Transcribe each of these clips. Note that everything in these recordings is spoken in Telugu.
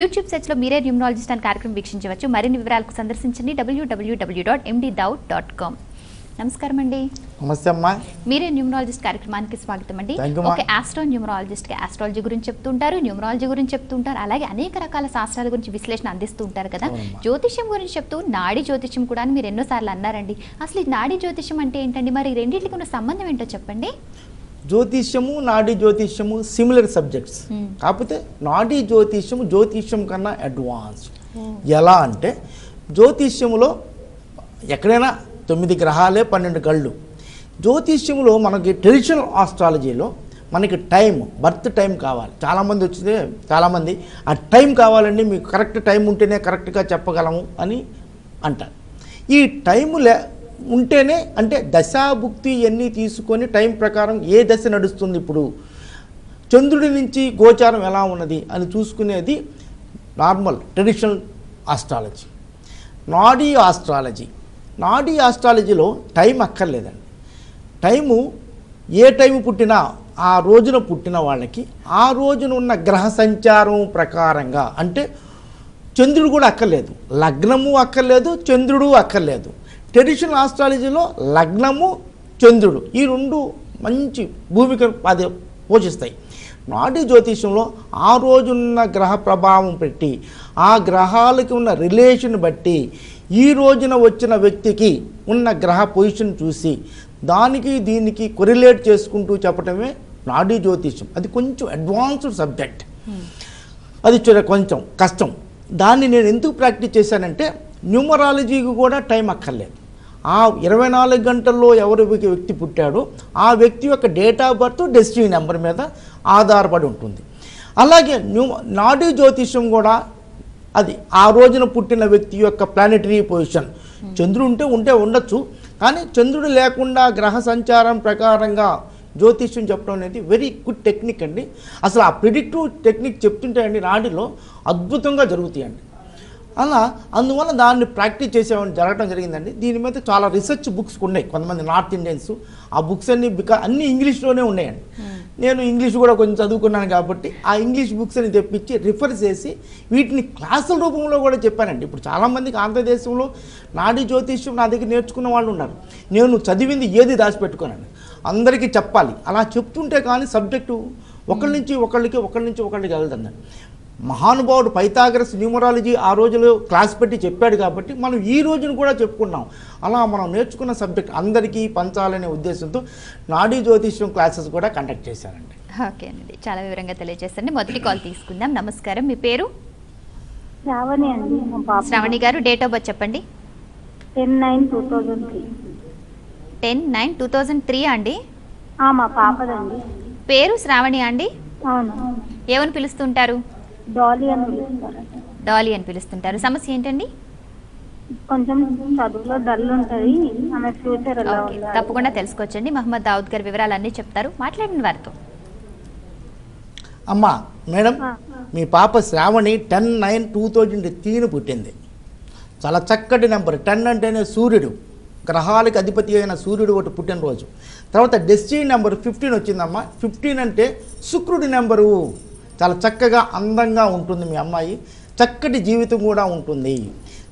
యూట్యూబ్ సెర్చ్ లో మీరే న్యూమరాలజిస్ట్ అని కార్యక్రమం వీక్షించవచ్చు. మరిన్ని వివరాలకు సందర్శించండి www.md.com. నమస్కారం అండి. నమస్తే అమ్మా. మీరే న్యూమరాలజిస్ట్ కార్యక్రమానికి స్వాగతం అండి. ఒక ఆస్ట్రో న్యూమరాలజిస్ట్ కి ఆస్ట్రాలజీ గురించి చెప్తుంటారు, న్యూమరాలజీ గురించి చెప్తుంటారు, అలాగే అనేక రకాల శాస్త్రాల గురించి విశ్లేషణ అందిస్తూ ఉంటారు కదా. జ్యోతిష్యం గురించి చెప్తూ నాడీ జ్యోతిష్యం కూడా మీరు ఎన్నోసార్లు అన్నారండి. అసలు ఈ నాడీ జ్యోతిష్యం అంటే ఏంటండి? మరి రెండింటికి ఉన్న సంబంధం ఏంటో చెప్పండి. జ్యోతిష్యము నాడీ జ్యోతిష్యము సిమిలర్ సబ్జెక్ట్స్, కాకపోతే నాడీ జ్యోతిష్యం కన్నా అడ్వాన్స్. ఎలా అంటే జ్యోతిష్యములో ఎక్కడైనా 9 గ్రహాలే 12 కళ్ళు. జ్యోతిష్యములో మనకి ట్రెడిషనల్ ఆస్ట్రాలజీలో మనకి బర్త్ టైం కావాలి. చాలామంది ఆ టైం కావాలండి, మీకు కరెక్ట్ టైం ఉంటేనే కరెక్ట్గా చెప్పగలము అని అంటారు. ఈ టైము ఉంటేనే అంటే దశాభుక్తి ఇవన్నీ తీసుకొని టైం ప్రకారం ఏ దశ నడుస్తుంది, ఇప్పుడు చంద్రుడి నుంచి గోచారం ఎలా ఉన్నది అని చూసుకునేది నార్మల్ ట్రెడిషనల్ ఆస్ట్రాలజీ. నాడీ ఆస్ట్రాలజీలో టైం అక్కర్లేదండి. ఏ టైము పుట్టినా ఆ రోజున పుట్టిన వాళ్ళకి ఆ రోజున ఉన్న గ్రహ సంచారం ప్రకారంగా, అంటే చంద్రుడు కూడా అక్కర్లేదు, లగ్నము అక్కర్లేదు, చంద్రుడు అక్కర్లేదు. ట్రెడిషనల్ ఆస్ట్రాలజీలో లగ్నము చంద్రుడు ఈ రెండు మంచి భూమిక పోషిస్తాయి. నాడీ జ్యోతిష్యంలో ఆ రోజున్న గ్రహ ప్రభావం పెట్టి ఆ గ్రహాలకి ఉన్న రిలేషన్ బట్టి ఈ రోజున వచ్చిన వ్యక్తికి ఉన్న గ్రహ పొజిషన్ చూసి దానికి దీనికి కొరిలేట్ చేసుకుంటూ చెప్పటమే నాడీ జ్యోతిష్యం. అది కొంచెం అడ్వాన్స్డ్ సబ్జెక్ట్, అది కొంచెం కష్టం. దాన్ని నేను ఎందుకు ప్రాక్టీస్ చేశానంటే, న్యూమరాలజీకి కూడా టైం అక్కర్లేదు. ఆ 24 గంటల్లో ఎవరి వ్యక్తి పుట్టాడో ఆ వ్యక్తి యొక్క date of birth destiny number మీద ఆధారపడి ఉంటుంది. అలాగే నాడీ జ్యోతిష్యం కూడా అది ఆ రోజున పుట్టిన వ్యక్తి యొక్క ప్లానెటరీ పొజిషన్. చంద్రుడు ఉంటే ఉండొచ్చు, కానీ చంద్రుడు లేకుండా గ్రహ సంచారం ప్రకారంగా జ్యోతిష్యం చెప్పడం అనేది వెరీ గుడ్ టెక్నిక్ అండి. అసలు ఆ ప్రిడిక్టివ్ టెక్నిక్ చెప్తుంటే అండి నాడిలో అద్భుతంగా జరుగుతాయండి. అందువల్ల దాన్ని ప్రాక్టీస్ జరగడం జరిగిందండి. దీని మీద చాలా రీసెర్చ్ బుక్స్ ఉన్నాయి, కొంతమంది నార్త్ ఇండియన్స్. ఆ బుక్స్ అన్నీ ఇంగ్లీష్లోనే ఉన్నాయండి. నేను ఇంగ్లీష్ కూడా కొంచెం చదువుకున్నాను కాబట్టి ఆ ఇంగ్లీష్ బుక్స్ అని తెప్పించి రిఫర్ చేసి వీటిని క్లాసుల రూపంలో కూడా చెప్పానండి. ఇప్పుడు చాలామందికి ఆంధ్రదేశంలో నాడీ జ్యోతిష్యం నా దగ్గర నేర్చుకున్న వాళ్ళు ఉన్నారు. నేను చదివింది ఏది దాచిపెట్టుకోనండి, అందరికీ చెప్పాలి. అలా చెప్తుంటే కానీ సబ్జెక్టు ఒకళ్ళ నుంచి ఒకళ్ళకి వెళ్తుందండి. మహానుభావుడు పైథాగరస్ న్యూమరాలజీ ఆ రోజులో క్లాస్ పెట్టి చెప్పాడు కాబట్టి మనం ఈ రోజును కూడా చెప్పుకున్నాం. అలా మనం నేర్చుకున్న సబ్జెక్ట్ అందరికీ పంచాలనే ఉద్దేశంతో నాడీ జ్యోతిష్యం క్లాసెస్ కూడా కండక్ట్ చేశానండి. ఓకే అండి, చాలా వివరంగా తెలియజేస్తారండి. మొదటి కాల్ తీసుకుందాం. నమస్కారం, మీ పేరు? శ్రావణి అండి. శ్రావణి గారు, డేట్ ఆఫ్ బర్త్ చెప్పండి. 10/9/2003. 10/9/2003 అండి? మా పాపదండి. పేరు శ్రావణి అండి? అవును. ఏమని పిలుస్తుంటారు? డాలీ అని పిలుస్తారు. డాలీ అని పిలుస్తుంటారు. సమస్య ఏంటండి? కొంచెం చదువులో డల్ ఉంటుంది, ఆమె ఫ్యూచర్ ఎలా ఉంది? తప్పకుండా తెలుసుకోవచ్చండి. మహమ్మద్ దావుద్ గారు వివరాలన్నీ చెప్తారు, మాట్లాడిన వారితో. అమ్మా మేడం, మీ పాప శ్రావణి 10/9/2003 పుట్టింది. చాలా చక్కటి నెంబర్. 10 అంటేనే సూర్యుడు, గ్రహాలకు అధిపతి అయిన సూర్యుడు ఒకటి పుట్టినరోజు. తర్వాత డెస్టినీ నెంబర్ 15 వచ్చిందమ్మా. 15 అంటే శుక్రుడి నెంబరు. చాలా చక్కగా అందంగా ఉంటుంది మీ అమ్మాయి, చక్కటి జీవితం కూడా ఉంటుంది.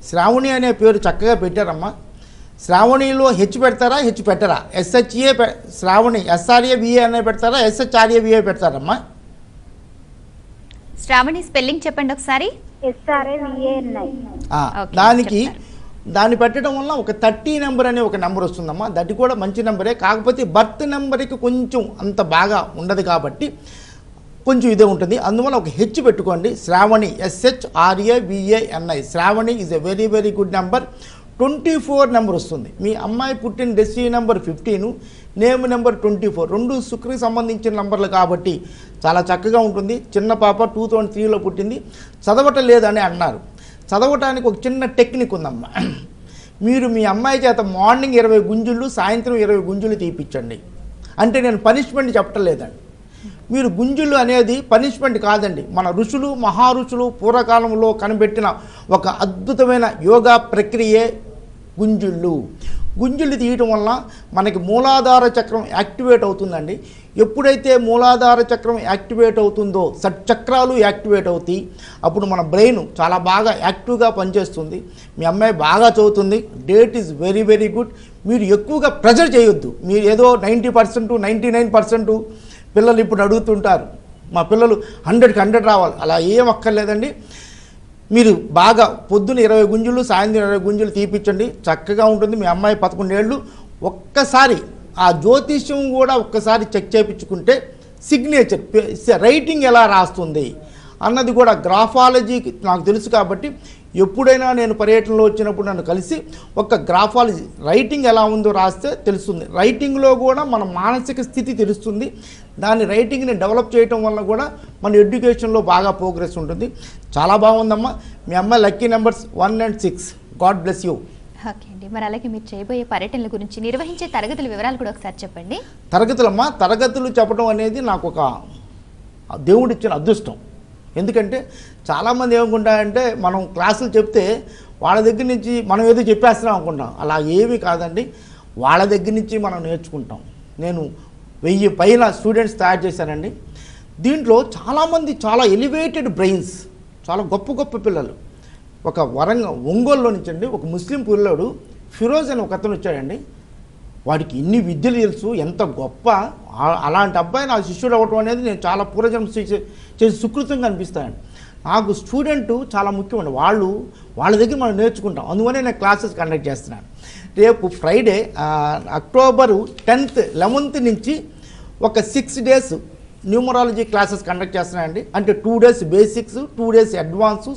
శ్రావణి అనే పేరు చక్కగా పెట్టారమ్మా. శ్రావణిలో హెచ్ పెడతారా, హెచ్ పెట్టరా? SHA శ్రావణి SRAVA అనే పెడతారా, SHRAVA పెడతారమ్మా? శ్రావణి స్పెల్లింగ్ చెప్పండి ఒకసారి. SRAVANI. దాన్ని పెట్టడం వల్ల ఒక 30 నెంబర్ అనే ఒక నెంబర్ వస్తుందమ్మా. అది కూడా మంచి నెంబరే, కాకపోతే బర్త్ నెంబర్కి కొంచెం అంత బాగా ఉండదు కాబట్టి కొంచెం ఇదే ఉంటుంది. అందువల్ల ఒక హెచ్ పెట్టుకోండి. Shravani SHRAVANI. Shravani is a very very good number. 24 number వస్తుంది. మీ అమ్మాయి పుట్టిన డెస్టినీ నెంబర్ 15, నేమ్ నెంబర్ 24, రెండు శుక్రుకి సంబంధించిన నెంబర్లు కాబట్టి చాలా చక్కగా ఉంటుంది. చిన్న పాప 2003లో పుట్టింది. చదవటం లేదని అన్నారు. చదవటానికి ఒక చిన్న టెక్నిక్ ఉందమ్మా. మీరు మీ అమ్మాయి చేత మార్నింగ్ 20 గుంజులు, సాయంత్రం 20 గుంజులు తీపిచ్చండి. అంటే నేను పనిష్మెంట్ చెప్పటం లేదండి. మీరు గుంజులు అనేది పనిష్మెంట్ కాదండి. మన ఋషులు మహారుషులు పూర్వకాలంలో కనిపెట్టిన ఒక అద్భుతమైన యోగా ప్రక్రియే గుంజుళ్ళు. గుంజులు తీయటం వల్ల మనకి మూలాధార చక్రం యాక్టివేట్ అవుతుందండి. ఎప్పుడైతే మూలాధార చక్రం యాక్టివేట్ అవుతుందో చక్రాలు యాక్టివేట్ అవుతాయి. అప్పుడు మన బ్రెయిన్ చాలా బాగా యాక్టివ్గా పనిచేస్తుంది. మీ అమ్మాయి బాగా చదువుతుంది. Date is very very good. మీరు ఎక్కువగా ప్రెజర్ చేయొద్దు. మీరు ఏదో 90% 99% పిల్లలు ఇప్పుడు అడుగుతుంటారు, మా పిల్లలు 100కి 100 రావాలి. అలా ఏం అక్కర్లేదండి. మీరు బాగా పొద్దున 20 గుంజులు, సాయంత్రం 20 గుంజులు తీపిచ్చండి, చక్కగా ఉంటుంది. మీ అమ్మాయి 11 ఏళ్ళు. ఒక్కసారి ఆ జ్యోతిష్యం కూడా ఒక్కసారి చెక్ చేయించుకుంటే సిగ్నేచర్ రైటింగ్ ఎలా రాస్తుంది అన్నది కూడా గ్రాఫాలజీకి నాకు తెలుసు కాబట్టి ఎప్పుడైనా నేను పర్యటనలో వచ్చినప్పుడు నన్ను కలిసి ఒక గ్రాఫాలజీ రైటింగ్ ఎలా ఉందో రాస్తే తెలుస్తుంది. రైటింగ్లో కూడా మన మానసిక స్థితి తెలుస్తుంది. దాని రైటింగ్ని డెవలప్ చేయటం వల్ల కూడా మన ఎడ్యుకేషన్లో బాగా ప్రోగ్రెస్ ఉంటుంది. చాలా బాగుందమ్మా. మీ అమ్మాయి lucky numbers 1 and 6. God bless you. Okay అండి. మరి అలాగే మీరు చేయబోయే పర్యటనల గురించి, నిర్వహించే తరగతుల వివరాలు కూడా ఒకసారి చెప్పండి. తరగతులు చెప్పడం అనేది నాకు ఒక దేవుడిచ్చిన అదృష్టం. ఎందుకంటే చాలామంది ఏమనుకుంటారంటే మనం క్లాసులు చెప్తే వాళ్ళ దగ్గర నుంచి మనం ఏదో చెప్పేస్తున్నాం అనుకుంటాం. అలా ఏమీ కాదండి. వాళ్ళ దగ్గర నుంచి మనం నేర్చుకుంటాం. నేను 1000 పైన స్టూడెంట్స్ తయారు చేశానండి. దీంట్లో చాలామంది చాలా ఎలివేటెడ్ బ్రెయిన్స్, చాలా గొప్ప గొప్ప పిల్లలు. ఒక ఒంగోలులో నుంచి అండి ఒక ముస్లిం పిల్లడు ఫిరోజ్ అని ఒక అతను వచ్చాడండి. వాడికి ఇన్ని విద్యలు తెలుసు, ఎంత గొప్ప. అలాంటి అబ్బాయి నా శిష్యుడు అవ్వటం అనేది నేను చాలా పూర్వజన్మ చేసి సుకృతంగా అనిపిస్తానండి. నాకు స్టూడెంట్ చాలా ముఖ్యమండి. వాళ్ళ దగ్గర మనం నేర్చుకుంటాం. అందువనే నేను క్లాసెస్ కండక్ట్ చేస్తున్నాను. రేపు ఫ్రైడే అక్టోబర్ 10th 11th నుంచి ఒక 6 days న్యూమరాలజీ క్లాసెస్ కండక్ట్ చేస్తున్నానండి. అంటే 2 days basics, 2 days advance,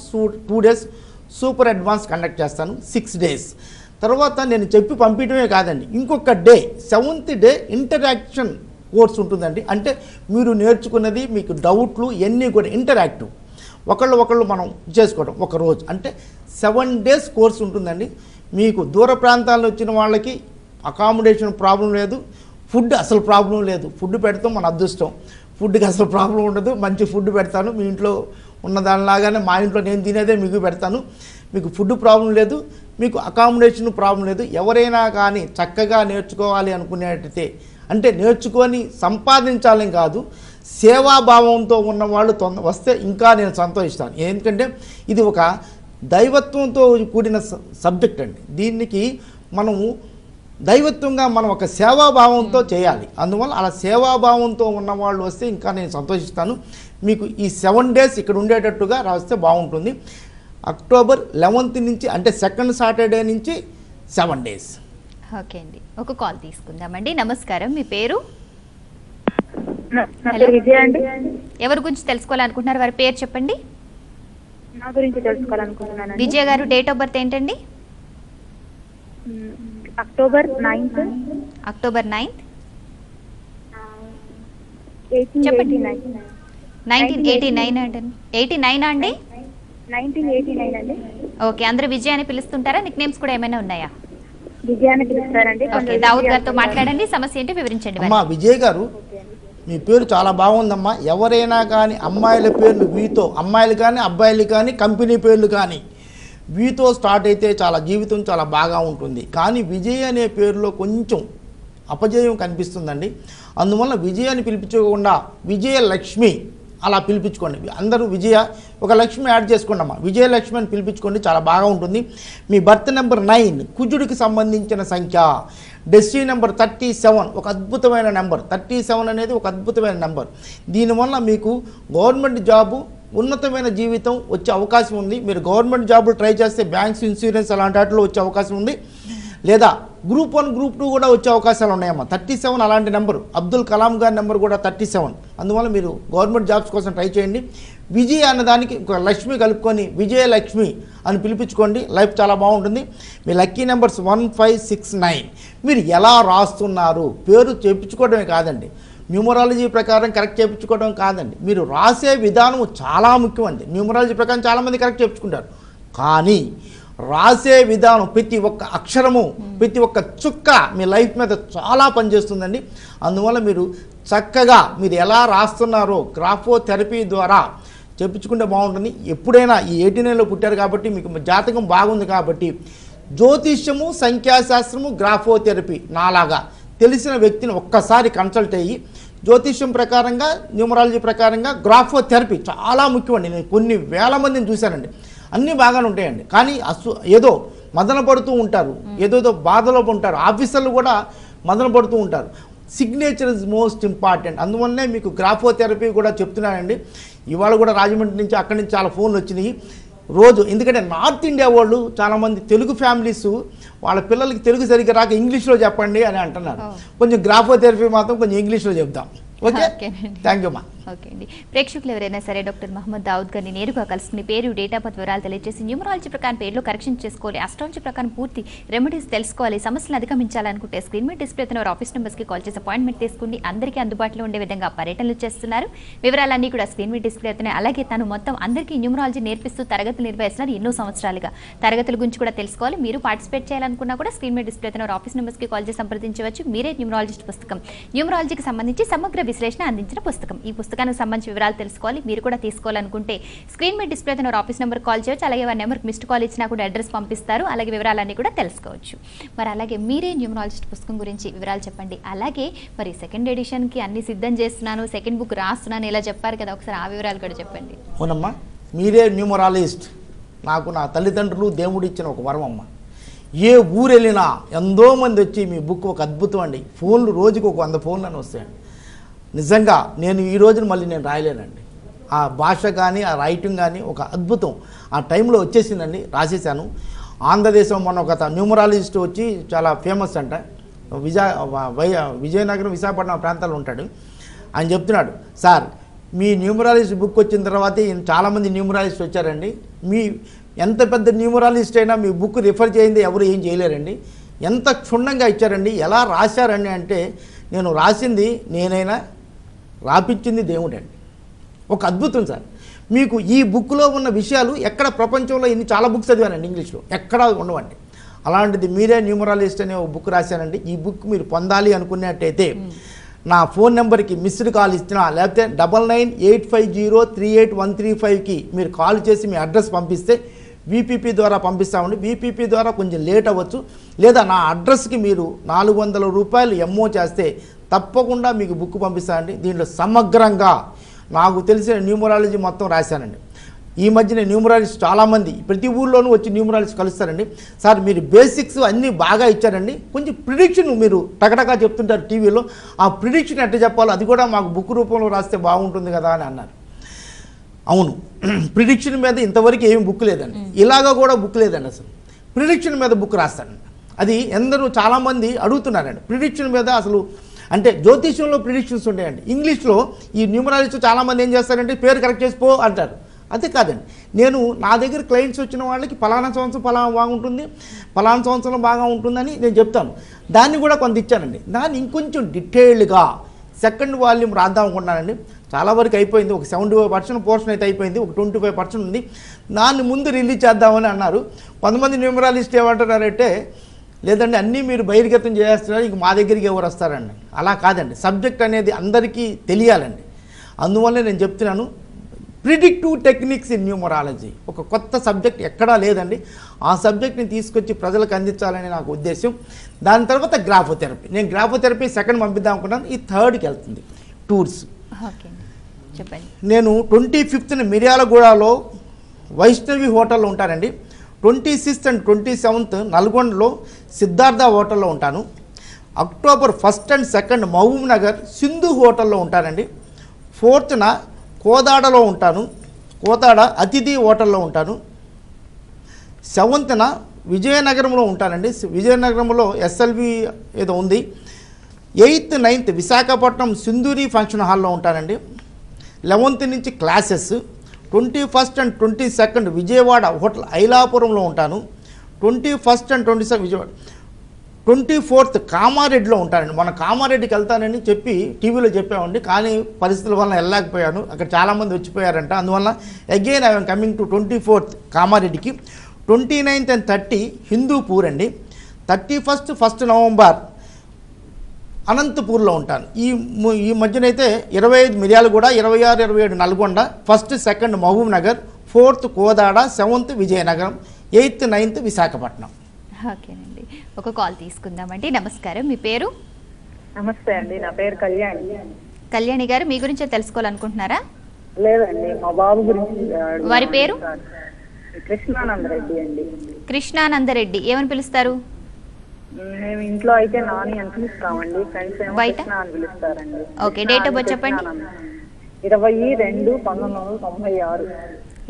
2 days super advance conduct చేస్తాను. 6 days తర్వాత నేను చెప్పి పంపించడమే కాదండి, ఇంకొక day 7th day interaction course ఉంటుందండి. అంటే మీరు నేర్చుకున్నది, మీకు డౌట్లు ఇవన్నీ కూడా ఇంటరాక్టివ్, ఒకళ్ళు మనం చేసుకోవడం ఒక రోజు. అంటే 7 days కోర్స్ ఉంటుందండి. మీకు దూర ప్రాంతాల్లో వచ్చిన వాళ్ళకి అకామిడేషన్ ప్రాబ్లం లేదు, ఫుడ్ అసలు ప్రాబ్లం లేదు. ఫుడ్ పెడతాం, మన అదృష్టం. ఫుడ్కి అసలు ప్రాబ్లం ఉండదు. మంచి ఫుడ్ పెడతాను. మీ ఇంట్లో ఉన్న దానిలాగానే మా ఇంట్లో నేను తినేదే మీకు పెడతాను. మీకు ఫుడ్ ప్రాబ్లం లేదు, మీకు అకామిడేషన్ ప్రాబ్లం లేదు. ఎవరైనా కానీ చక్కగా నేర్చుకోవాలి అనుకునేటైతే, అంటే నేర్చుకొని సంపాదించాలని కాదు, సేవాభావంతో ఉన్నవాళ్ళు వస్తే ఇంకా నేను సంతోషిస్తాను. ఎందుకంటే ఇది ఒక దైవత్వంతో కూడిన సబ్జెక్ట్ అండి. దీనికి మనము దైవత్వంగా మనం ఒక సేవాభావంతో చేయాలి. అందువల్ల అలా సేవాభావంతో ఉన్నవాళ్ళు వస్తే ఇంకా నేను సంతోషిస్తాను. మీకు ఈ 7 days ఇక్కడ ఉండేటట్టుగా రాస్తే బాగుంటుంది. అక్టోబర్ 11th నుంచి, అంటే 2nd Saturday నుంచి 7 days. ఓకే అండి. ఒక కాల్ తీసుకుందామండి. నమస్కారం, మీ పేరు? విజయ అండి. ఎవరి గురించి తెలుసుకోవాలనుకుంటున్నారు? వారి పేరు చెప్పండి. నా గురించి తెలుసుకోవాలనుకుంటున్నాను. విజయ గారు, డేట్ ఆఫ్ బర్త్ ఏంటండి? October 9th. October 9th. చెప్పండి. 1989 అండి. 89 అండి? 1989 అండి. ఓకే. అందరూ విజయ అని పిలుస్తుంటారా? నిక్ నేమ్స్ కూడా ఏమైనా ఉన్నాయా? విజయ అని పిలుస్తారండి. ఓకే. దావుద్ గారితో మాట్లాడండి. సమస్య ఏంటి వివరించండి. అమ్మా విజయ్ గారు, మీ పేరు చాలా బాగుందమ్మా. ఎవరైనా కానీ అమ్మాయిల పేర్లు వీతో, అమ్మాయిలు కానీ అబ్బాయిలు కానీ కంపెనీ పేర్లు కానీ వీతో స్టార్ట్ అయితే చాలా జీవితం చాలా బాగా ఉంటుంది. కానీ విజయ్ అనే పేరులో కొంచెం అపజయం కనిపిస్తుందండి. అందువల్ల విజయ్ అని పిలిపించకుండా విజయలక్ష్మి అలా పిలిపించుకోండి. అందరూ విజయ, ఒక లక్ష్మి యాడ్ చేసుకోండి అమ్మా. విజయలక్ష్మి అని పిలిపించుకోండి, చాలా బాగా ఉంటుంది. మీ బర్త్ నెంబర్ 9 కుజుడికి సంబంధించిన సంఖ్య. డెస్టినీ నెంబర్ 37 ఒక అద్భుతమైన నెంబర్. 37 అనేది ఒక అద్భుతమైన నెంబర్. దీనివల్ల మీకు గవర్నమెంట్ జాబు, ఉన్నతమైన జీవితం వచ్చే అవకాశం ఉంది. మీరు గవర్నమెంట్ జాబులు ట్రై చేస్తే బ్యాంక్స్, ఇన్సూరెన్స్ అలాంటి వాటిలో వచ్చే అవకాశం ఉంది. లేదా గ్రూప్ 1 గ్రూప్ 2 కూడా వచ్చే అవకాశాలు ఉన్నాయమ్మా. 37 అలాంటి నెంబరు. అబ్దుల్ కలాం గారి నెంబర్ కూడా 37. అందువల్ల మీరు గవర్నమెంట్ జాబ్స్ కోసం ట్రై చేయండి. విజయ అన్నదానికి ఒక లక్ష్మి కలుపుకొని విజయలక్ష్మి అని పిలిపించుకోండి. లైఫ్ చాలా బాగుంటుంది. మీ లక్కీ నెంబర్స్ 1, 5, 6, 9. మీరు ఎలా రాస్తున్నారు, పేరు చేయించుకోవడమే కాదండి, న్యూమరాలజీ ప్రకారం కరెక్ట్ చేయించుకోవడం కాదండి, మీరు రాసే విధానం చాలా ముఖ్యం అండి. న్యూమరాలజీ ప్రకారం చాలామంది కరెక్ట్ చేయించుకుంటారు, కానీ రాసే విధానం, ప్రతి ఒక్క అక్షరము, ప్రతి ఒక్క చుక్క మీ లైఫ్ మీద చాలా పనిచేస్తుందండి. అందువల్ల మీరు చక్కగా మీరు ఎలా రాస్తున్నారో గ్రాఫోథెరపీ ద్వారా చెప్పించుకుంటే బాగుంటుంది. ఎప్పుడైనా ఈ 89లో పుట్టారు కాబట్టి మీకు జాతకం బాగుంది కాబట్టి జ్యోతిష్యము, సంఖ్యాశాస్త్రము, గ్రాఫోథెరపీ నాలాగా తెలిసిన వ్యక్తిని ఒక్కసారి కన్సల్ట్ అయ్యి జ్యోతిష్యం ప్రకారంగా, న్యూమరాలజీ ప్రకారంగా, గ్రాఫోథెరపీ చాలా ముఖ్యమండి. నేను కొన్ని వేల మందిని చూశానండి. అన్నీ బాగానే ఉంటాయండి, కానీ ఏదో మదన పడుతూ ఉంటారు, ఏదో బాధలో ఉంటారు. ఆఫీసర్లు కూడా మదన పడుతూ ఉంటారు. Signature is most important. అందువల్లనే మీకు గ్రాఫోథెరపీ కూడా చెప్తున్నానండి. ఇవాళ కూడా రాజమండ్రి నుంచి అక్కడి నుంచి చాలా ఫోన్లు వచ్చినాయి రోజు. ఎందుకంటే నార్త్ ఇండియా వాళ్ళు చాలామంది తెలుగు ఫ్యామిలీస్ వాళ్ళ పిల్లలకి తెలుగు సరిగ్గా రాక ఇంగ్లీష్లో చెప్పండి అని అంటున్నారు. కొంచెం గ్రాఫోథెరపీ మాత్రం కొంచెం ఇంగ్లీష్లో చెప్దాం. ఓకే, థ్యాంక్ యూ మా. ఓకే అండి, ప్రేక్షకులు ఎవరైనా సరే డాక్టర్ మహమ్మద్ దావుద్ గారిని నేరుగా కలుసుకుని పేరు, డేట్ ఆఫ్ బర్త్ వివరాలు తెలియజేసి న్యూమరాలజీ ప్రకారం పేర్లో కరెక్షన్ చేసుకోవాలి, ఆస్ట్రాలజీ ప్రకారం పూర్తి రెమెడీస్ తెలుసుకోవాలి, సమస్యలు అధిగమించాలనుకుంటే స్క్రీన్ మీద డిస్ప్లే అవుతున్న ఆఫీస్ నెంబర్స్కి కాల్ చేసి అపాయింట్మెంట్ తీసుకుని అందరికీ అందుబాటులో ఉండే విధంగా పర్యటనలు చేస్తున్నారు. వివరాలన్నీ కూడా స్క్రీన్ మీద డిస్ప్లే అవుతున్నాయి. అలాగే తను మొత్తం అందరికీ న్యూమరాలజీ నేర్పిస్తూ తరగతులు నిర్వహిస్తున్నారు ఎన్నో సంవత్సరాలుగా. తరగతుల గురించి కూడా తెలుసుకోవాలి, మీరు పార్టిసిపేట్ చేయాలనుకున్నా కూడా స్క్రీన్ మీద డిస్ప్లే అవుతున్న ఆఫీస్ నెంబర్స్కి కాల్ చేసి సంప్రదించవచ్చు. మీరే న్యూమరాలజిస్ట్ పుస్తకం, న్యూమరాలజీకి సంబంధించి సమగ్ర విశ్లేషణ అందించిన పుస్తకం. ఈ పుస్తకానికి సంబంధించి వివరాలు తెలుసుకోవాలి, మీరు కూడా తీసుకోవాలనుకుంటే స్క్రీన్ మీద డిస్ప్లే అవుతున్న ఆఫీస్ నెంబర్ కాల్ చేయవచ్చు. అలాగే వారి నెంబర్కి మిస్డ్ కాల్ ఇచ్చినా కూడా అడ్రస్ పంపిస్తారు. అలాగే వివరాలన్నీ కూడా తెలుసుకోవచ్చు. మరి అలాగే మీరే న్యూమరాలజిస్ట్ పుస్తకం గురించి వివరాలు చెప్పండి. అలాగే మరి సెకండ్ ఎడిషన్కి అన్ని సిద్ధం చేస్తున్నాను, సెకండ్ బుక్ రాస్తున్నాను ఇలా చెప్పారు కదా, ఒకసారి ఆ వివరాలు కూడా చెప్పండి. అవునమ్మా, మీరే న్యూమరాలజిస్ట్ నాకు నా తల్లిదండ్రులు దేవుడు ఇచ్చిన ఒక వరం అమ్మ. ఏ ఊరు వెళ్ళినా ఎంతో మంది వచ్చి మీ బుక్ ఒక అద్భుతం అండి. ఫోన్లు రోజుకు ఒక 100 ఫోన్లు అని వస్తాయండి. నిజంగా నేను ఈ రోజున మళ్ళీ నేను రాయలేనండి. ఆ భాష కానీ, ఆ రైటింగ్ కానీ ఒక అద్భుతం. ఆ టైంలో వచ్చేసిందండి, రాసేసాను. ఆంధ్రదేశం మొన్న ఒక న్యూమరాలజిస్ట్ వచ్చి చాలా ఫేమస్ అంట, విజయనగరం, విశాఖపట్నం ప్రాంతాల్లో ఉంటాడు. ఆయన చెప్తున్నాడు, సార్ మీ న్యూమరాలజిస్ట్ బుక్ వచ్చిన తర్వాత చాలామంది న్యూమరాలజిస్ట్ వచ్చారండి. మీ ఎంత పెద్ద న్యూమరాలజిస్ట్ అయినా మీ బుక్ రిఫర్ చేయింది ఎవరు ఏం చేయలేరండి. ఎంత క్షుణ్ణంగా ఇచ్చారండి, ఎలా రాశారండి అంటే నేను రాసింది నేనైనా రాపించింది దేవుడండి. ఒక అద్భుతం సార్. మీకు ఈ బుక్లో ఉన్న విషయాలు ఎక్కడ ప్రపంచంలో ఇన్ని చాలా బుక్స్ చదివానండి ఇంగ్లీష్లో, ఎక్కడా ఉండవండి. అలాంటిది మీరే న్యూమరాలజిస్ట్ అనే ఒక బుక్ రాశానండి. ఈ బుక్ మీరు పొందాలి అనుకున్నట్టయితే నా ఫోన్ నెంబర్కి మిస్డ్ కాల్ ఇచ్చినా, లేకపోతే 9985038135కి మీరు కాల్ చేసి మీ అడ్రస్ పంపిస్తే వీపీపీ ద్వారా పంపిస్తామండి. వీపీపీ ద్వారా కొంచెం లేట్ అవ్వచ్చు, లేదా నా అడ్రస్కి మీరు 400 రూపాయలు ఎంఓ చేస్తే తప్పకుండా మీకు బుక్ పంపిస్తానండి. దీంట్లో సమగ్రంగా నాకు తెలిసిన న్యూమరాలజీ మొత్తం రాశానండి. ఈ మధ్యన న్యూమరాలజిస్ట్ చాలామంది ప్రతి ఊళ్ళోనూ వచ్చి న్యూమరాలజిస్ట్ కలుస్తారండి. సార్ మీరు బేసిక్స్ అన్నీ బాగా ఇచ్చారండి, కొంచెం ప్రిడిక్షన్ మీరు టకటకా చెప్తుంటారు టీవీలో, ఆ ప్రిడిక్షన్ ఎట్లా చెప్పాలో అది కూడా మాకు బుక్ రూపంలో రాస్తే బాగుంటుంది కదా అని అన్నారు. అవును, ప్రిడిక్షన్ మీద ఇంతవరకు ఏమి బుక్ లేదండి, ఇలాగా కూడా బుక్ లేదండి. అసలు ప్రిడిక్షన్ మీద బుక్ రాస్తానండి. అది ఎందరూ చాలామంది అడుగుతున్నారండి ప్రిడిక్షన్ మీద. అసలు అంటే జ్యోతిష్యంలో ప్రిడిక్షన్స్ ఉంటాయండి. ఇంగ్లీష్లో ఈ న్యూమరాలజిస్ట్ చాలామంది ఏం చేస్తారంటే పేరు కరెక్ట్ చేసిపో అంటారు. అదే కాదండి, నేను నా దగ్గర క్లయింట్స్ వచ్చిన వాళ్ళకి ఫలానా సంవత్సరం ఫలానా బాగుంటుంది, ఫలానా సంవత్సరం బాగా ఉంటుందని నేను చెప్తాను. దాన్ని కూడా కొంత ఇచ్చానండి. దాన్ని ఇంకొంచెం డీటెయిల్డ్గా సెకండ్ వాల్యూమ్ రాద్దాం అనుకున్నానండి. చాలా వరకు అయిపోయింది, ఒక 75% పోర్షన్ అయితే అయిపోయింది, ఒక 25% ఉంది. దాన్ని ముందు రిలీజ్ చేద్దామని అన్నారు. కొంతమంది న్యూమరాలజిస్ట్ ఏమంటున్నారంటే, లేదండి అన్నీ మీరు బహిర్గతం చేస్తున్నారు, ఇంక మా దగ్గరికి ఎవరు వస్తారండి. అలా కాదండి, సబ్జెక్ట్ అనేది అందరికీ తెలియాలండి. అందువల్ల నేను చెప్తున్నాను, ప్రిడిక్టివ్ టెక్నిక్స్ ఇన్ న్యూమరాలజీ ఒక కొత్త సబ్జెక్ట్ ఎక్కడా లేదండి. ఆ సబ్జెక్ట్ని తీసుకొచ్చి ప్రజలకు అందించాలని నాకు ఉద్దేశం. దాని తర్వాత గ్రాఫోథెరపీ, నేను గ్రాఫోథెరపీ సెకండ్ పంపిద్దాం అనుకున్నాను, ఈ థర్డ్కి వెళ్తుంది టూర్స్. చెప్పండి. నేను 25th మిర్యాలగూడలో వైష్ణవి హోటల్లో ఉంటానండి. 26th and 27th నల్గొండలో సిద్ధార్థ హోటల్లో ఉంటాను. October 1st and 2nd Mahbubnagar Sindhu హోటల్లో ఉంటానండి. 4th కోదాడలో ఉంటాను, కోదాడ అతిథి హోటల్లో ఉంటాను. 7th విజయనగరంలో ఉంటానండి, విజయనగరంలో ఎస్ఎల్వి ఏదో ఉంది. 8th 9th Visakhapatnam Sindhuri function హాల్లో ఉంటానండి. 11th నుంచి classes. 21st and 22nd Vijayawada hotel ఐలాపురంలో ఉంటాను. 21st and 22nd Vijayawada. 24th కామారెడ్డిలో ఉంటానండి. మన కామారెడ్డికి వెళ్తానని చెప్పి టీవీలో చెప్పామండి, కానీ పరిస్థితుల వల్ల వెళ్ళలేకపోయాను. అక్కడ చాలామంది వచ్చిపోయారంట. అందువల్ల again I'm coming to 24th కామారెడ్డికి. 29th and 30 Hindupur అండి. 31st 1st నవంబర్ అనంతపూర్లో ఉంటాను. ఈ మధ్యనైతే 25 Miryalaguda, 26, 27 Nalgonda, 1st 2nd Mahabub Nagar, 4th Kodad, 7th Vizianagaram, 8th 9th Visakhapatnam. ఓకేనండి, ఒక కాల్ తీసుకుందామండి. నమస్కారం, మీ పేరు? నమస్తే అండి, నా పేరు కళ్యాణి. కళ్యాణి గారు, మీ గురించే తెలుసుకోవాలనుకుంటున్నారా? లేదండి, మా బాబు గురించి. వారి పేరు? కృష్ణానందరెడ్డి అండి. కృష్ణానందరెడ్డి. ఏమని పిలుస్తారు? మేము ఇంట్లో అయితే నాని అని పిలుస్తామండి, ఫ్రెండ్స్ ఏమో బయట కృష్ణ అని పిలుస్తారండి. ఓకే, డేట్ ఆఫ్ బర్త్ చెప్పండి. 22/1996.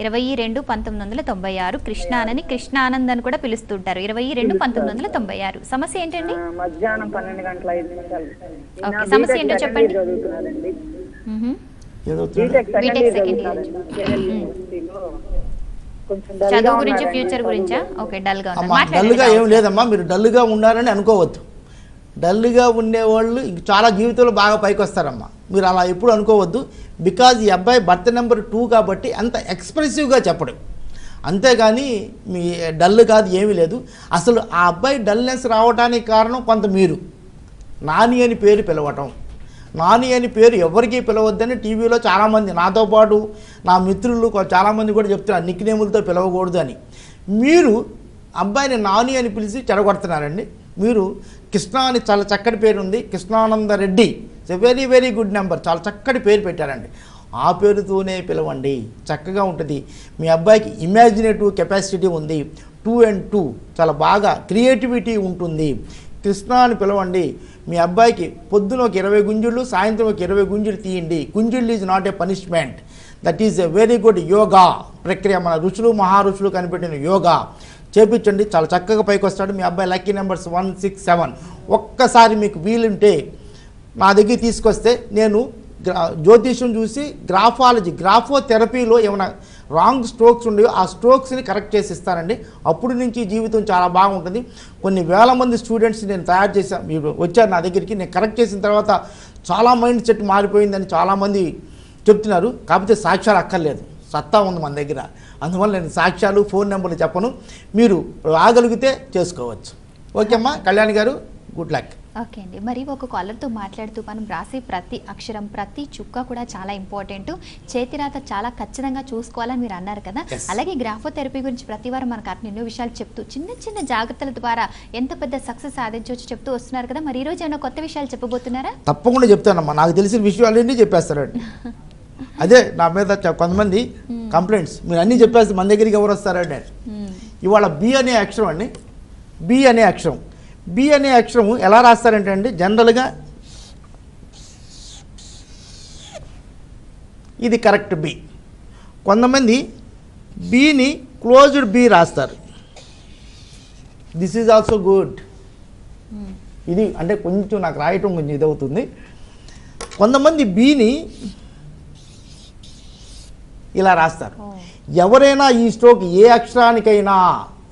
22/1996. కృష్ణానని కృష్ణానంద్ అని కూడా పిలుస్తుంటారు. 22/1996. సమస్య ఏంటండి? మధ్యాహ్నం 12:05. ఓకే, సమస్య ఏంటో చెప్పండి. చదువుతున్నారండి, ఏదవుతుంది? B Tech second year. చదువు గురించి, ఫ్యూచర్ గురించా? ఓకే, డల్ గా అమ్మా, డల్గా ఏం లేదమ్మా, మీరు డల్గా ఉండాలని అనుకోవద్దు. డల్గా ఉండేవాళ్ళు ఇంక చాలా జీవితంలో బాగా పైకి వస్తారమ్మా, మీరు అలా ఎప్పుడు అనుకోవద్దు. బికాజ్ ఈ అబ్బాయి బర్త్ నెంబర్ 2 కాబట్టి అంత ఎక్స్ప్రెసివ్గా చెప్పడం, అంతేగాని మీ డల్ కాదు, ఏమీ లేదు. అసలు ఆ అబ్బాయి డల్నెస్ రావడానికి కారణం కొంత మీరు నాని అని పేరు పిలవటం. నాని అని పేరు ఎవరికీ పిలవద్దని టీవీలో చాలామంది, నాతో పాటు నా మిత్రులు చాలామంది కూడా చెప్తున్నారు నిక్నేములతో పిలవకూడదు అని. మీరు అబ్బాయిని నాని అని పిలిచి చెడగొడుతున్నారండి. మీరు కృష్ణ అని చాలా చక్కటి పేరు ఉంది, Krishnanandareddy, it's a very very good number, చాలా చక్కటి పేరు పెట్టారండి. ఆ పేరుతోనే పిలవండి, చక్కగా ఉంటుంది. మీ అబ్బాయికి ఇమాజినేటివ్ కెపాసిటీ ఉంది, 2 and 2 చాలా బాగా క్రియేటివిటీ ఉంటుంది. కృష్ణ అని పిలవండి. మీ అబ్బాయికి పొద్దున ఒక 20 గుంజుళ్ళు, సాయంత్రం ఒక 20 గుంజులు తీయండి. గుంజుళ్ళు is not a punishment, that is a very good yoga ప్రక్రియ. మన ఋషులు మహారుషులు కనిపెట్టిన యోగా చేపించండి, చాలా చక్కగా పైకి వస్తాడు. మీ అబ్బాయి లక్కీ నెంబర్స్ 1, 6, 7. ఒక్కసారి మీకు వీలుంటే నా దగ్గర తీసుకొస్తే నేను జ్యోతిష్యం చూసి గ్రాఫోథెరపీలో ఏమైనా రాంగ్ స్ట్రోక్స్ ఉండేవి, ఆ స్ట్రోక్స్ని కరెక్ట్ చేసి ఇస్తానండి. అప్పుడు నుంచి జీవితం చాలా బాగుంటుంది. కొన్ని వేల మంది స్టూడెంట్స్ నేను తయారు చేశాను, మీరు వచ్చారు నా దగ్గరికి. నేను కరెక్ట్ చేసిన తర్వాత చాలా మైండ్ సెట్ మారిపోయిందని చాలామంది చెప్తున్నారు. కాకపోతే సాక్ష్యాలు అక్కర్లేదు, సత్తా ఉంది మన దగ్గర. అందువల్ల నేను సాక్ష్యాలు, ఫోన్ నెంబర్లు చెప్పను, మీరు రాగలిగితే చేసుకోవచ్చు. ఓకే అమ్మా కళ్యాణి గారు, గుడ్ లక్. ఓకే అండి, మరి ఒక కాలర్తో మాట్లాడుతూ మనం రాసే ప్రతి అక్షరం, ప్రతి చుక్క కూడా చాలా ఇంపార్టెంట్. చేతిరాత చాలా ఖచ్చితంగా చూసుకోవాలని మీరు అన్నారు కదా. అలాగే గ్రాఫోథెరపీ గురించి ప్రతి వారం మనకు అట్లా ఎన్నో విషయాలు చెప్తూ చిన్న చిన్న జాగ్రత్తల ద్వారా ఎంత పెద్ద సక్సెస్ సాధించవచ్చు చెప్తూ వస్తున్నారు కదా. మరి ఈ రోజు ఏమైనా కొత్త విషయాలు చెప్పబోతున్నారా? తప్పకుండా చెప్తానమ్మా, నాకు తెలిసిన విషయాలన్నీ చెప్పేస్తారండి. అదే నా మీద కొంతమంది కంప్లైంట్స్, మీరు అన్నీ చెప్పేస్తే మన దగ్గరికి ఎవరు వస్తారండి. ఇవాళ బి అనే అక్షరం అండి, బి అనే అక్షరం ఎలా రాస్తారంటే అండి, జనరల్గా ఇది కరెక్ట్ బి. కొంతమంది బిని క్లోజ్డ్ బి రాస్తారు. This is also good. ఇది అంటే కొంచెం నాకు రాయటం కొంచెం ఇదవుతుంది. కొంతమంది బిని ఇలా రాస్తారు. ఎవరైనా ఈ స్ట్రోక్, ఏ అక్షరానికైనా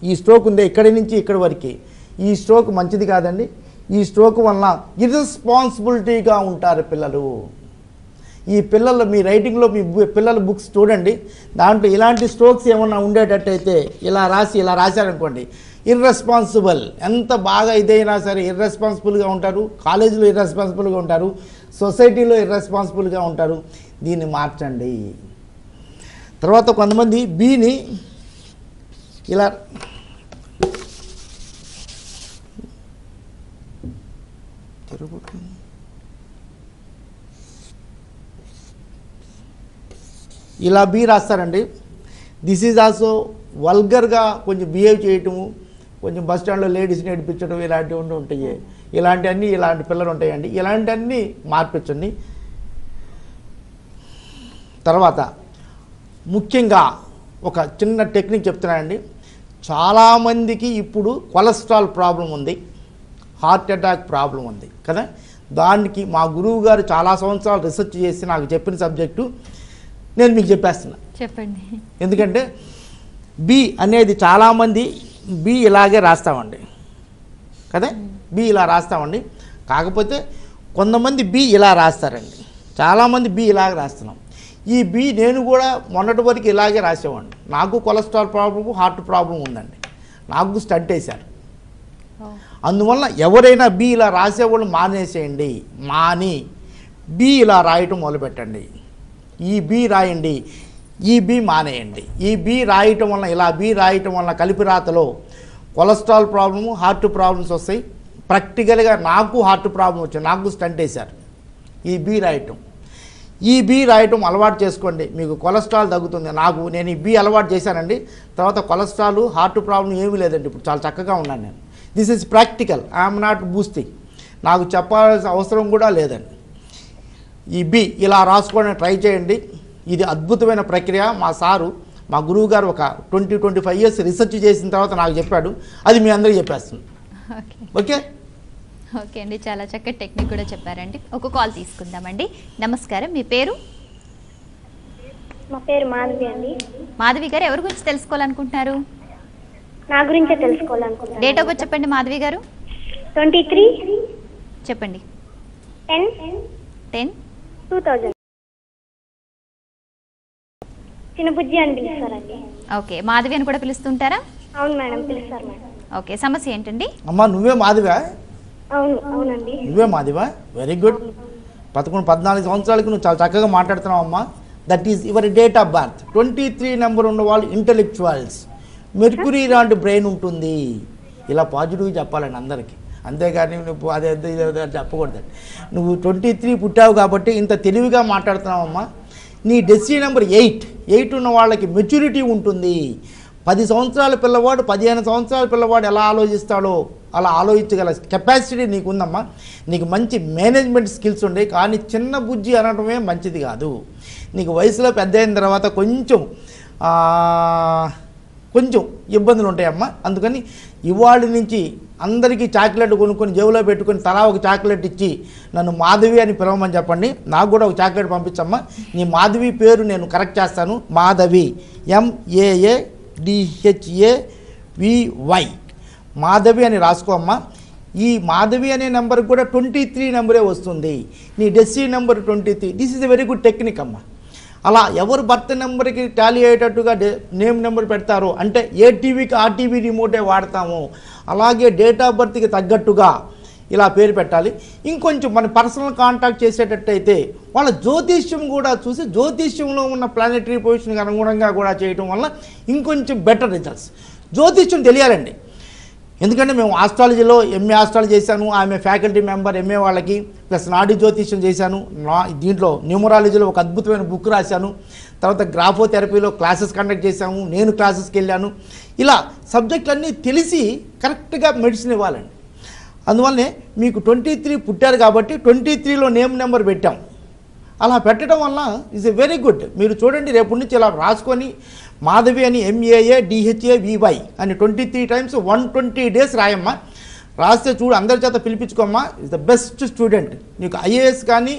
ఈ స్ట్రోక్ ఉందే ఇక్కడి నుంచి ఇక్కడి వరకు, ఈ స్ట్రోక్ మంచిది కాదండి. ఈ స్ట్రోక్ వలన ఇర్రెస్పాన్సిబిలిటీగా ఉంటారు పిల్లలు. ఈ పిల్లలు మీ రైటింగ్లో మీ పిల్లల బుక్స్ చూడండి, దాంట్లో ఇలాంటి స్ట్రోక్స్ ఏమన్నా ఉండేటట్టయితే ఇలా రాశారనుకోండి, ఇర్రెస్పాన్సిబుల్. ఎంత బాగా ఇదైనా సరే ఇర్రెస్పాన్సిబుల్గా ఉంటారు, కాలేజీలో ఇర్రెస్పాన్సిబుల్గా ఉంటారు, సొసైటీలో ఇర్రెస్పాన్సిబుల్గా ఉంటారు. దీన్ని మార్చండి. తర్వాత కొంతమంది బిని ఇలా బి రాస్తారండి. దిస్ ఈజ్ ఆల్సో వల్గర్గా కొంచెం బిహేవ్ చేయటము, కొంచెం బస్ స్టాండ్లో లేడీస్ని నడిపించడం, ఇలాంటివి ఉంటాయి. ఇలాంటివన్నీ ఇలాంటి పిల్లలు ఉంటాయండి. ఇలాంటివన్నీ మార్పించండి. తర్వాత ముఖ్యంగా ఒక చిన్న టెక్నిక్ చెప్తున్నానండి. చాలామందికి ఇప్పుడు కొలెస్ట్రాల్ ప్రాబ్లం ఉంది, హార్ట్ అటాక్ ప్రాబ్లం ఉంది కదా. దానికి మా గురువు గారు చాలా సంవత్సరాలు రీసెర్చ్ చేసి నాకు చెప్పిన సబ్జెక్టు నేను మీకు చెప్పేస్తున్నా, చెప్పండి. ఎందుకంటే బి అనేది చాలామంది బి ఇలాగే రాస్తామండి కదా, బి ఇలా రాస్తామండి. కాకపోతే కొంతమంది బి ఇలా రాస్తారండి, చాలామంది బి ఇలాగే రాస్తున్నాం. ఈ బి నేను కూడా మొన్నటి వరకు ఇలాగే రాసేవాడిని. నాకు కొలెస్ట్రాల్ ప్రాబ్లము, హార్ట్ ప్రాబ్లం ఉందండి, నాకు స్టంట్ వేశారు. అందువల్ల ఎవరైనా బి ఇలా రాసేవాళ్ళు మానేసేయండి. మాని బి ఇలా రాయటం మొదలుపెట్టండి. ఈ బి రాయండి, ఈ బి మానేయండి. ఈ బి రాయటం వల్ల, ఇలా బి రాయటం వల్ల కలిపి రాతలో కొలెస్ట్రాల్ ప్రాబ్లము, హార్ట్ ప్రాబ్లమ్స్ వస్తాయి. ప్రాక్టికల్గా నాకు హార్ట్ ప్రాబ్లం వచ్చింది, నాకు స్టంట్ వేశారు. ఈ బి రాయటం అలవాటు చేసుకోండి, మీకు కొలెస్ట్రాల్ తగ్గుతుంది. నేను ఈ బి అలవాటు చేశానండి, తర్వాత కొలెస్ట్రాల్ హార్ట్ ప్రాబ్లం ఏమీ లేదండి, ఇప్పుడు చాలా చక్కగా ఉన్నాను నేను. This is practical, I'm not boosting, నాకు చెప్పాల్సిన అవసరం కూడా లేదండి. ఈ బి ఇలా రాసుకోవడానికి ట్రై చేయండి, ఇది అద్భుతమైన ప్రక్రియ. మా గురువు గారు ఒక 20-25 ఇయర్స్ రీసెర్చ్ చేసిన తర్వాత నాకు చెప్పాడు, అది మీ అందరికీ చెప్పేస్తుంది. ఓకే ఓకే అండి, చాలా చక్కటి టెక్నిక్ కూడా చెప్పారండి. ఒక కాల్ తీసుకుందామండి. నమస్కారం, మీ పేరు? మా పేరు మాధవి అండి. మాధవి గారు, ఎవరి గురించి తెలుసుకోవాలనుకుంటున్నారు? నా గురించే తెలుసుకోవాలనుకుంటున్నాను. డేట్ ఆఫ్ బర్త్ చెప్పండి మాధవి గారు. 23 చెప్పండి. 10 2000. చిన్నబుజ్జి అని పిలుస్తారండి. ఓకే, మాధవి అని కూడా పిలుస్తుంటారా? అవును మేడం, పిలుస్తారు మేడం. ఓకే, సమస్య ఏంటండి? అమ్మా నువ్వే మాధవా? అవునండి. నువ్వే మాధవా? Very good. 14 సంవత్సరాలకి నువ్వు చాలా చక్కగా మాట్లాడుతున్నావు అమ్మా. That is your date of birth. 23 number ఉన్న వాళ్ళు ఇంటెలెక్చువల్స్, మెర్క్యూరీ లాంటి బ్రెయిన్ ఉంటుంది. ఇలా పాజిటివ్గా చెప్పాలండి అందరికీ, అంతేగాని నువ్వు అదే చెప్పకూడదు. నువ్వు 23 పుట్టావు కాబట్టి ఇంత తెలివిగా మాట్లాడుతున్నావమ్మా. నీ డెస్టినీ నెంబర్ 8 ఉన్న వాళ్ళకి మెచ్యూరిటీ ఉంటుంది. 10 సంవత్సరాల పిల్లవాడు 15 సంవత్సరాల పిల్లవాడు ఎలా ఆలోచిస్తాడో అలా ఆలోచించగల కెపాసిటీ నీకు ఉందమ్మా. నీకు మంచి మేనేజ్మెంట్ స్కిల్స్ ఉండే, కానీ చిన్న బుజ్జి అనడమే మంచిది కాదు. నీకు వయసులో పెద్ద అయిన తర్వాత కొంచెం ఇబ్బందులు ఉంటాయమ్మా. అందుకని ఇవాళ నుంచి అందరికీ చాక్లెట్ కొనుక్కొని జేబులో పెట్టుకొని తలా ఒక చాక్లెట్ ఇచ్చి నన్ను మాధవి అని పిలవమని చెప్పండి. నాకు కూడా ఒక చాక్లెట్ పంపించమ్మా. నీ మాధవి పేరు నేను కరెక్ట్ చేస్తాను. మాధవి, MAADHAVY, మాధవి అని రాసుకోమ్మా. ఈ మాధవి అనే నెంబర్కి కూడా 23 నెంబరే వస్తుంది. నీ destiny number 23. This is a very good technique అమ్మా. అలా ఎవరు బర్త్ నెంబర్కి టాలీ అయ్యేటట్టుగా నేమ్ నెంబర్ పెడతారో, అంటే ఏ టీవీకి ఆ టీవీ రిమోటే వాడతాము, అలాగే డేట్ ఆఫ్ బర్త్కి తగ్గట్టుగా ఇలా పేరు పెట్టాలి. ఇంకొంచెం మన పర్సనల్ కాంటాక్ట్ చేసేటట్టయితే వాళ్ళ జ్యోతిష్యం కూడా చూసి జ్యోతిష్యంలో ఉన్న ప్లానెటరీ పొజిషన్కి అనుగుణంగా కూడా చేయటం వల్ల ఇంకొంచెం బెటర్ రిజల్ట్స్. జ్యోతిష్యం తెలియాలండి, ఎందుకంటే మేము ఆస్ట్రాలజీలో MA ఆస్ట్రాలజీ చేశాను, ఆమె ఫ్యాకల్టీ మెంబర్ MA వాళ్ళకి, ప్లస్ నాడీ జ్యోతిష్యం చేశాను. దీంట్లో న్యూమరాలజీలో ఒక అద్భుతమైన బుక్ రాశాను. తర్వాత గ్రాఫోథెరపీలో క్లాసెస్ కండక్ట్ చేశాము, నేను క్లాసెస్కి వెళ్ళాను. ఇలా సబ్జెక్టులన్నీ తెలిసి కరెక్ట్గా మెడిసిన్ ఇవ్వాలండి. అందువల్లనే మీకు 23 పుట్టారు కాబట్టి 23లో నేమ్ నెంబర్ పెట్టాం. అలా పెట్టడం వల్ల ఈజ్ ఎ వెరీ గుడ్. మీరు చూడండి, రేపు నుంచి ఇలా రాసుకొని మాధవి అని MAADHAVY అని 23 టైమ్స్ 120 డేస్ రాయమ్మా. రాస్తే చూడు, అందరి చేత పిలిపించుకోమ్మా. Is the best student. నీకు IAS కానీ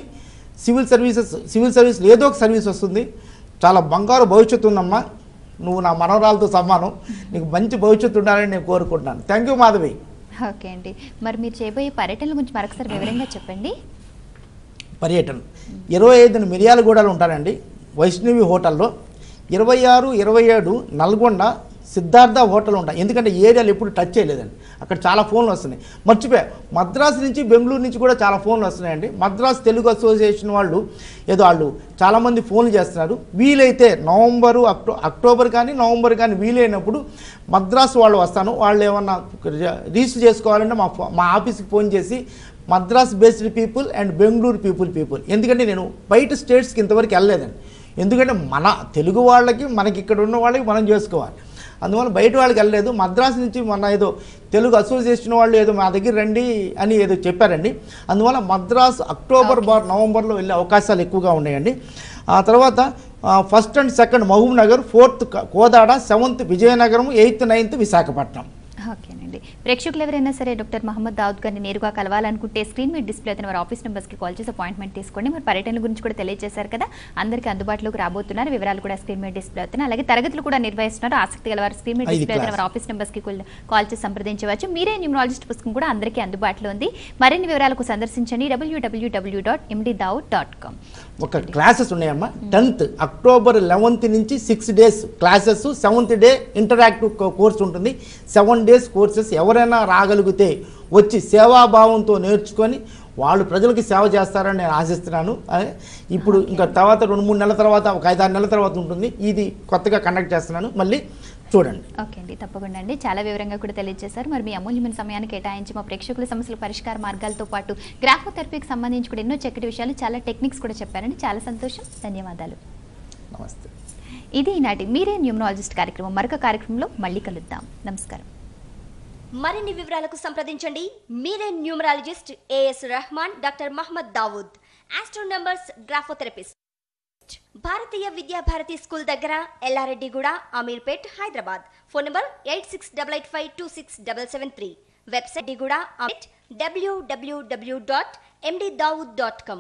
సివిల్ సర్వీస్ ఏదో ఒక సర్వీస్ వస్తుంది. చాలా బంగారు భవిష్యత్తు ఉందమ్మా. నువ్వు నా మనవరాలతో సమానం. నీకు మంచి భవిష్యత్తు ఉండాలని నేను కోరుకుంటున్నాను. Thank you Madhavi. ఓకే అండి, మరి మీరు చేయబోయే పర్యటనల గురించి మరొకసారి వివరంగా చెప్పండి. పర్యటన 25న మిర్యాలగూడలో ఉంటానండి, వైష్ణవి హోటల్లో. 26, 27 నల్గొండ సిద్ధార్థ హోటల్ ఉంటాయి. ఎందుకంటే ఏరియాలు ఎప్పుడు టచ్ చేయలేదండి, అక్కడ చాలా ఫోన్లు వస్తున్నాయి. మర్చిపోయా, మద్రాసు నుంచి బెంగళూరు నుంచి కూడా చాలా ఫోన్లు వస్తున్నాయండి. మద్రాసు తెలుగు అసోసియేషన్ వాళ్ళు చాలామంది ఫోన్లు చేస్తున్నారు. వీలైతే అక్టోబర్ కానీ నవంబర్ కానీ వీలైనప్పుడు మద్రాసు వాళ్ళు వస్తాను. వాళ్ళు ఏమన్నా రిజిస్టర్ చేసుకోవాలంటే మా ఆఫీస్కి ఫోన్ చేసి Madras based people and Bengaluru people. ఎందుకంటే నేను బయట స్టేట్స్కి ఇంతవరకు వెళ్ళలేదండి. ఎందుకంటే మన తెలుగు వాళ్ళకి మనకి ఇక్కడ ఉన్న వాళ్ళకి మనం చేసుకోవాలి. అందువల్ల బయట వాళ్ళకి వెళ్ళలేదు. మద్రాసు నుంచి మొన్న ఏదో తెలుగు అసోసియేషన్ వాళ్ళు ఏదో మా దగ్గర రండి అని ఏదో చెప్పారండి. అందువల్ల మద్రాసు అక్టోబర్ నవంబర్లో వెళ్ళే అవకాశాలు ఎక్కువగా ఉన్నాయండి. ఆ తర్వాత 1st and 2nd Mahabub Nagar, 4th Kodad, 7th Vizianagaram, 8th 9th Visakhapatnam. ఓకేనండి, ప్రేక్షకులు ఎవరైనా సరే డాక్టర్ మహమ్మద్ దావుద్ గారిని నేరుగా కలవాలనుకుంటే స్క్రీన్ మీద డిస్ప్లే అవుతున్న వారి ఆఫీస్ నెంబర్స్కి కాల్ చేసి అపాయింట్మెంట్ తీసుకోండి. మరి పర్యటనల గురించి కూడా తెలియజేశారు కదా, అందరికీ అందుబాటులోకి రాబోతున్నారు. వివరాలు కూడా స్క్రీన్ మీద డిస్ప్లే అవుతున్నాయి. అలాగే తరగతులు కూడా నిర్వహిస్తున్నారు. ఆసక్తి గల వారు స్క్రీన్ మీద డిస్ప్లే అవుతున్న వారి ఆఫీస్ నెంబర్స్కి కాల్ చేసి సంప్రదించవచ్చు. మీరే న్యూమరాలజిస్ట్ పుస్తకం కూడా అందరికీ అందుబాటులో ఉంది. మరిన్ని వివరాలకు సందర్శించండి www.mddaud.com. ఒక క్లాసెస్ ఉన్నాయమ్మా. 10th అక్టోబర్ 11th నుంచి 6 days classes, 7th day interactive course ఉంటుంది. 7 days కోర్సెస్. ఎవరైనా రాగలిగితే వచ్చి సేవాభావంతో నేర్చుకొని వాళ్ళు ప్రజలకి సేవ చేస్తారని నేను ఆశిస్తున్నాను. ఇప్పుడు ఇంకా తర్వాత 2-3 నెలల తర్వాత, ఒక 5-6 నెలల తర్వాత ఉంటుంది. ఇది కొత్తగా కండక్ట్ చేస్తున్నాను. మళ్ళీ చూడండి. ఓకే అండి, తప్పకుండా అండి. చాలా వివరంగా కూడా తెలియజేశారు. మరి మీ అమూల్యమైన సమయాన్ని కేటాయించి మా ప్రేక్షకుల సమస్యల పరిష్కార మార్గాలతో పాటు గ్రాఫోథెరపీకి సంబంధించి కూడా ఎన్నో చక్కటి విషయాలు, చాలా టెక్నిక్స్ కూడా చెప్పారండి. చాలా సంతోషం, ధన్యవాదాలు. నమస్తే. ఇది ఈనాటి మీరే న్యూమరాలజిస్ట్ కార్యక్రమం. మరొక కార్యక్రమంలో మళ్ళీ కలుద్దాం. నమస్కారం. మరిన్ని వివరాలకు సంప్రదించండి మీరే numerologist AS Rahman, doctor Mohammed Dawood, astro numbers graphotherapist, Bharatiya Vidyabharati school దగ్గర, Ellareddyguda, Ameerpet, Hyderabad. Phone number 8688526773. Website www.mddawood.com.